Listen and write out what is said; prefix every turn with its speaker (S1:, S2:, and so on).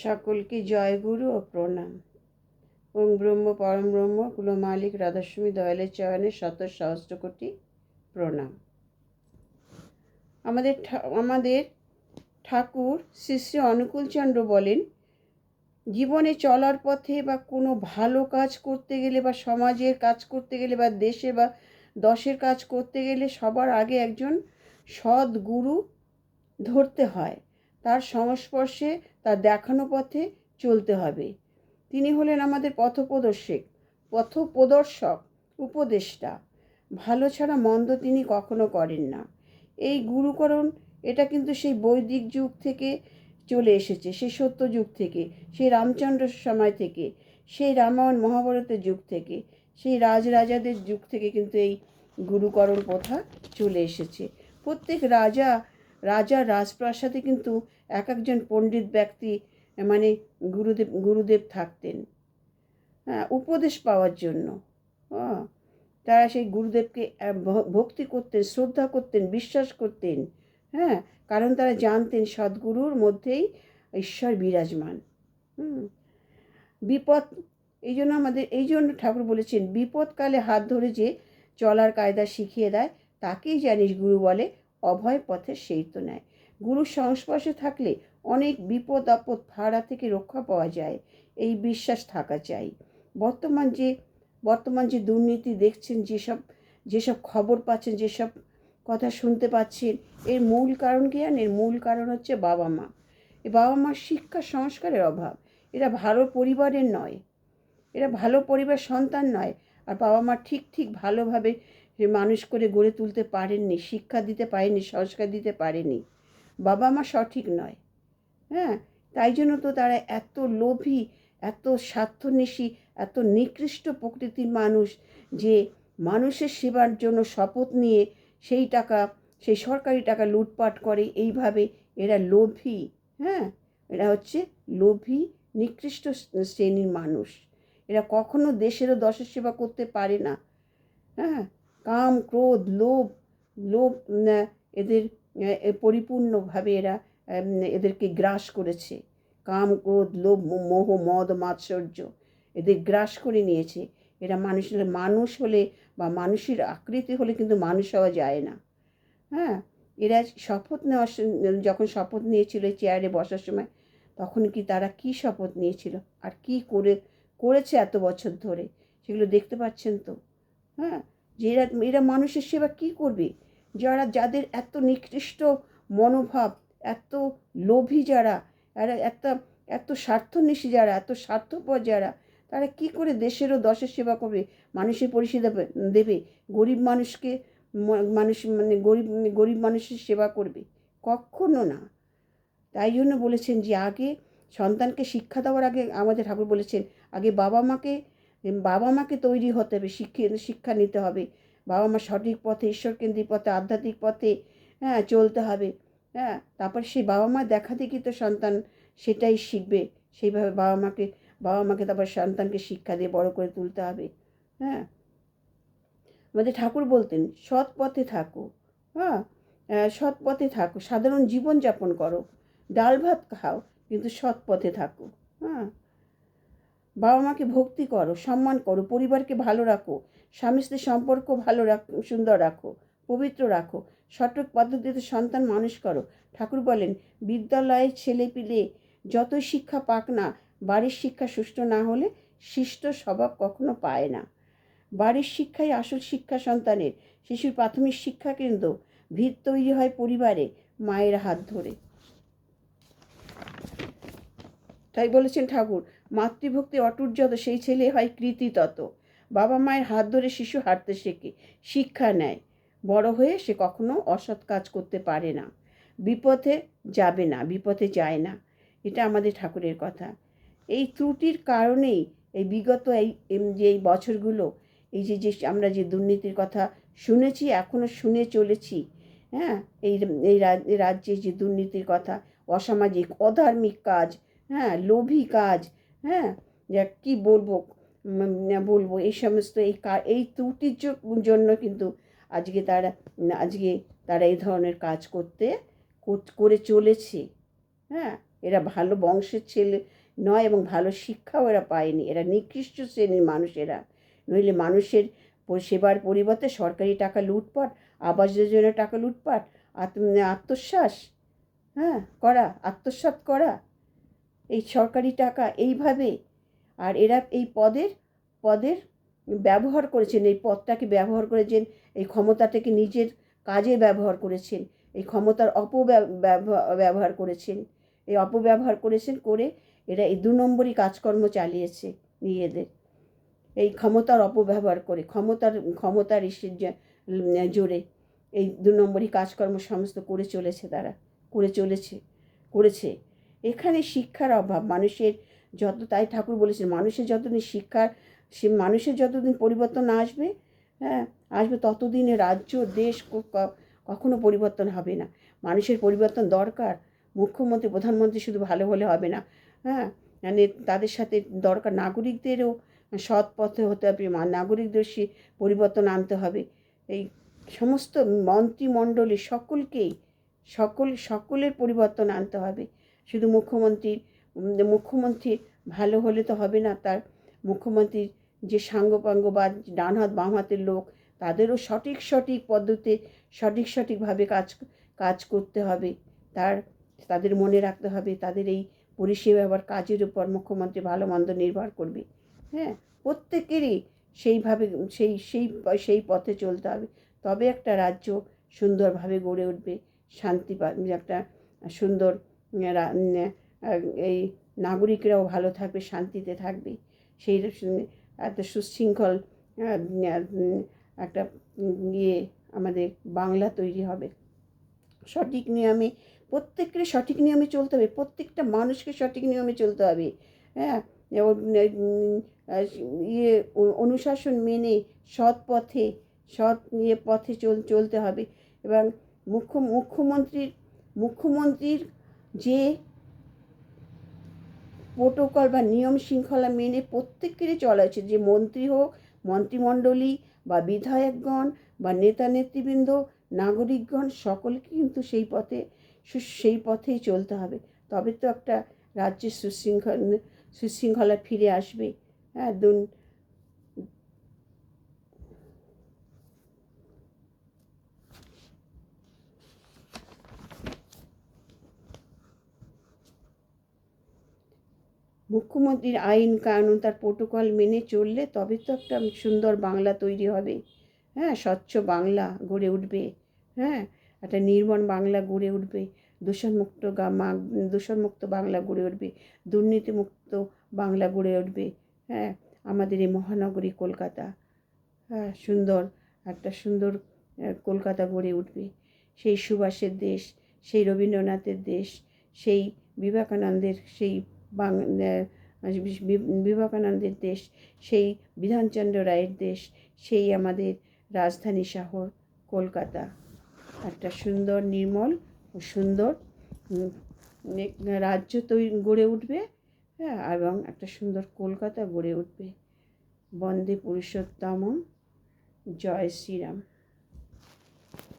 S1: সকলকে জয় গুরু ও প্রণাম। ওং ব্রহ্ম পরম ব্রহ্ম কুল মালিক রাধাস্বামী দয়ালের চরণে শত সহস্র কোটি প্রণাম। আমাদের ঠাকুর শ্রী শ্রী অনুকূলচন্দ্র বলেন, জীবনে চলার পথে বা কোনো ভালো কাজ করতে গেলে বা সমাজের কাজ করতে গেলে বা দেশে বা দশের কাজ করতে গেলে সবার আগে একজন সৎ গুরু ধরতে হয়। তার সংস্পর্শে তার দেখানো পথে চলতে হবে। তিনি হলেন আমাদের পথপ্রদর্শক, উপদেষ্টা। ভালো ছাড়া মন্দ তিনি কখনো করেন না। এই গুরুকরণ এটা কিন্তু সেই বৈদিক যুগ থেকে চলে এসেছে, সেই সত্য যুগ থেকে, সেই রামচন্দ্রের সময় থেকে, সেই রামায়ণ মহাভারতের যুগ থেকে, সেই রাজরাজাদের যুগ থেকে কিন্তু এই গুরুকরণ প্রথা চলে এসেছে। প্রত্যেক রাজার রাজপ্রাসাদে কিন্তু এক একজন পণ্ডিত ব্যক্তি মানে গুরুদেব থাকতেন, হ্যাঁ, উপদেশ পাওয়ার জন্য। তারা সেই গুরুদেবকে ভক্তি করতেন, শ্রদ্ধা করতেন, বিশ্বাস করতেন, হ্যাঁ, কারণ তারা জানতেন সদ্গুরুর মধ্যেই ঈশ্বর বিরাজমান। বিপদ এই জন্য ঠাকুর বলেছেন, বিপদকালে হাত ধরে যে চলার কায়দা শিখিয়ে দেয় তাকেই জানিস গুরু বলে, অভয় পথে সেই তো নেয়। গুরুর সংস্পর্শে থাকলে অনেক বিপদ আপদ ভাড়া থেকে রক্ষা পাওয়া যায়, এই বিশ্বাস থাকা চাই। বর্তমান যে দুর্নীতি দেখছেন, যেসব খবর পাচ্ছেন, যেসব কথা শুনতে পাচ্ছেন, এর মূল কারণ কি জানেন? এর মূল কারণ হচ্ছে বাবা মা। এই বাবা মার শিক্ষা সংস্কারের অভাব। এরা ভালো পরিবারের নয়, এরা ভালো পরিবার সন্তান নয়, আর বাবা মা ঠিক ভালোভাবে মানুষ করে গড়ে তুলতে পারেননি, শিক্ষা দিতে পারেনি, সংস্কার দিতে পারেনি। বাবা মা সঠিক নয়, হ্যাঁ, তাই জন্য তো তারা এত লোভী, এত স্বার্থন্বেষী, এত নিকৃষ্ট প্রকৃতির মানুষ, যে মানুষের সেবার জন্য শপথ নিয়ে সেই সরকারি টাকা লুটপাট করে। এইভাবে এরা লোভী, হ্যাঁ, এরা হচ্ছে লোভী নিকৃষ্ট শ্রেণীর মানুষ। এরা কখনো দেশেরও দশের সেবা করতে পারে না, হ্যাঁ। কাম ক্রোধ লোভ এদের পরিপূর্ণভাবে এদেরকে গ্রাস করেছে। কাম ক্রোধ লোভ মোহ মদ মাৎসর্য এদের গ্রাস করে নিয়েছে। এরা মানুষ হলে বা মানুষের আকৃতি হলে কিন্তু মানুষ হওয়া যায় না, হ্যাঁ। এরা যখন শপথ নিয়েছিল চেয়ারে বসার সময়, তখন কি তারা কি শপথ নিয়েছিল আর কি করেছে এত বছর ধরে, সেগুলো দেখতে পাচ্ছেন তো, হ্যাঁ। যে এরা মানুষের সেবা কি করবে? যাদের এত নিকৃষ্ট মনোভাব, এত লোভী যারা, এত স্বার্থন্বেষী যারা, এত স্বার্থপর যারা, তারা কি করে দেশেরও দশের সেবা করবে, মানুষের পরিষেবা দেবে, গরিব মানুষকে গরিব মানুষের সেবা করবে? কখনো না। তাই জন্য বলেছেন যে আগে সন্তানকে শিক্ষা দেওয়ার আগে আমাদের ঠাকুর বলেছেন, আগে বাবা মাকে তৈরি হতে হবে, শিক্ষা নিতে হবে। বাবা মা সঠিক পথে, ঈশ্বরকেন্দ্রিক পথে, আধ্যাত্মিক পথে, হ্যাঁ, চলতে হবে, হ্যাঁ। তারপর সেই বাবা মা দেখা দেখি তো সন্তান সেটাই শিখবে। সেইভাবে বাবা মাকে তারপর সন্তানকে শিক্ষা দিয়ে বড় করে তুলতে হবে, হ্যাঁ। আমাদের ঠাকুর বলতেন, সৎ পথে থাকো, হ্যাঁ, সৎ পথে থাকো, সাধারণ জীবনযাপন করো, ডাল ভাত খাও, কিন্তু সৎ পথে থাকো, হ্যাঁ। বাবা মাকে ভক্তি করো, সম্মান করো, পরিবারকে ভালো রাখো, স্বামী স্ত্রীর সম্পর্ক সুন্দর রাখো, পবিত্র রাখো, সঠিক পদ্ধতিতে সন্তান মানুষ করো। ঠাকুর বলেন, বিদ্যালয়ে ছেলেপিলে যতই শিক্ষা পাক না, বাড়ির শিক্ষা সুষ্ঠু না হলে শিষ্ট স্বভাব কখনো পায় না। বাড়ির শিক্ষাই আসল শিক্ষা সন্তানের। শিশুর প্রাথমিক শিক্ষা কেন্দ্র, ভিত তৈরি হয় পরিবারে, মায়ের হাত ধরে। তাই বলেছেন ঠাকুর, মাতৃভক্তি অটুট যত, সেই ছেলে হয় কৃতি তত। বাবা মায়ের হাত ধরে শিশু হাঁটতে শেখে, শিক্ষা নেয়। বড় হয়ে সে কখনো অসৎ কাজ করতে পারে না, বিপথে যাবে না, বিপথে যায় না। এটা আমাদের ঠাকুরের কথা। এই ত্রুটির কারণেই এই বিগত এই বছরগুলো এই যে আমরা যে দুর্নীতির কথা শুনেছি, এখনও শুনে চলেছি, হ্যাঁ, এই রাজ্যে যে দুর্নীতির কথা, অসামাজিক অধার্মিক কাজ, হ্যাঁ, লোভী কাজ, হ্যাঁ, যা কী বলবো এই সমস্ত এই ত্রুটির জন্য কিন্তু আজকে তারা এই ধরনের কাজ করে চলেছে, হ্যাঁ, এরা ভালো বংশের ছেলে নয় এবং ভালো শিক্ষাও এরা পায়নি। এরা নিকৃষ্ট শ্রেণীর মানুষ এরা। নইলে মানুষের সেবার পরিবর্তে সরকারি টাকা লুটপাট, আবাস যোজনার টাকা লুটপাট, আত্মসাৎ, হ্যাঁ করা, আত্মসাৎ করা এই সরকারি টাকা এইভাবে। আর এরা এই পদের ব্যবহার করেছেন, এই পদটাকে ব্যবহার করেছেন, এই ক্ষমতাটাকে নিজের কাজে ব্যবহার করেছেন, এই ক্ষমতার অপব্যবহার করেছেন, এই অপব্যবহার করেছেন করে এরা এই 2 নম্বরই কাজকর্ম চালিয়েছে নিজেদের। এই ক্ষমতার অপব্যবহার করে ক্ষমতার জোরে এই 2 নম্বরই কাজকর্ম সমস্ত করে চলেছে তারা, করেছে। এখানে শিক্ষার অভাব মানুষের তাই ঠাকুর বলেছেন মানুষের যতদিন মানুষের যতদিন পরিবর্তন না আসবে, হ্যাঁ আসবে, ততদিনে রাজ্য দেশ কখনো পরিবর্তন হবে না। মানুষের পরিবর্তন দরকার। মুখ্যমন্ত্রী প্রধানমন্ত্রী শুধু ভালো হলে হবে না, হ্যাঁ মানে তাদের সাথে দরকার নাগরিকদেরও সৎ পথে হতে হবে, নাগরিকদের পরিবর্তন আনতে হবে। এই সমস্ত মন্ত্রিমণ্ডলী সকলের পরিবর্তন আনতে হবে। শুধু মুখ্যমন্ত্রী ভালো হলে তো হবে না, তার মুখ্যমন্ত্রীর যে সাঙ্গপাঙ্গ বা ডান হাত বাম হাতের লোক তাদেরও সঠিক পদ্ধতিতে সঠিকভাবে কাজ করতে হবে। তাদের মনে রাখতে হবে তাদের এই পরিষেবা আবার কাজের উপর মুখ্যমন্ত্রী ভালো মন্দ নির্ভর করবে। হ্যাঁ, প্রত্যেকেরই সেইভাবে সেই পথে চলতে হবে, তবে একটা রাজ্য সুন্দরভাবে গড়ে উঠবে, একটা সুন্দর এই নাগরিকরাও ভালো থাকবে, শান্তিতে থাকবে। সেই একটা সুশৃঙ্খল একটা আমাদের বাংলা তৈরি হবে। প্রত্যেকের সঠিক নিয়মে চলতে হবে, প্রত্যেকটা মানুষকে সঠিক নিয়মে চলতে হবে। হ্যাঁ, অনুশাসন মেনে সৎ পথে চলতে হবে। এবং মুখ্যমন্ত্রীর যে প্রোটোকল বা নিয়ম শৃঙ্খলা মেনে প্রত্যেকেরই চলা উচিত, যে মন্ত্রী হোক, মন্ত্রিমণ্ডলী বা বিধায়কগণ বা নেতা নেতৃবৃন্দ, নাগরিকগণ সকলকে কিন্তু সেই পথেই চলতে হবে। তবে তো একটা রাজ্যের সুশৃঙ্খলা ফিরে আসবে। হ্যাঁ, মুখ্যমন্ত্রীর আইন কানুন তার প্রোটোকল মেনে চললে তবে তো একটা সুন্দর বাংলা তৈরি হবে। হ্যাঁ, স্বচ্ছ বাংলা গড়ে উঠবে। হ্যাঁ, একটা নির্মল বাংলা গড়ে উঠবে, দূষণমুক্ত বাংলা গড়ে উঠবে, দুর্নীতিমুক্ত বাংলা গড়ে উঠবে। হ্যাঁ, আমাদের এই মহানগরী কলকাতা, হ্যাঁ একটা সুন্দর কলকাতা গড়ে উঠবে। সেই সুভাষের দেশ, সেই রবীন্দ্রনাথের দেশ, সেই বিবেকানন্দের দেশ, সেই বিধানচন্দ্র রায়ের দেশ, সেই আমাদের রাজধানী শহর কলকাতা। একটা সুন্দর নির্মল ও সুন্দর রাজ্য গড়ে উঠবে। হ্যাঁ, এবং একটা সুন্দর কলকাতা গড়ে উঠবে। বন্দে পুরুষোত্তম, জয় শ্রীরাম।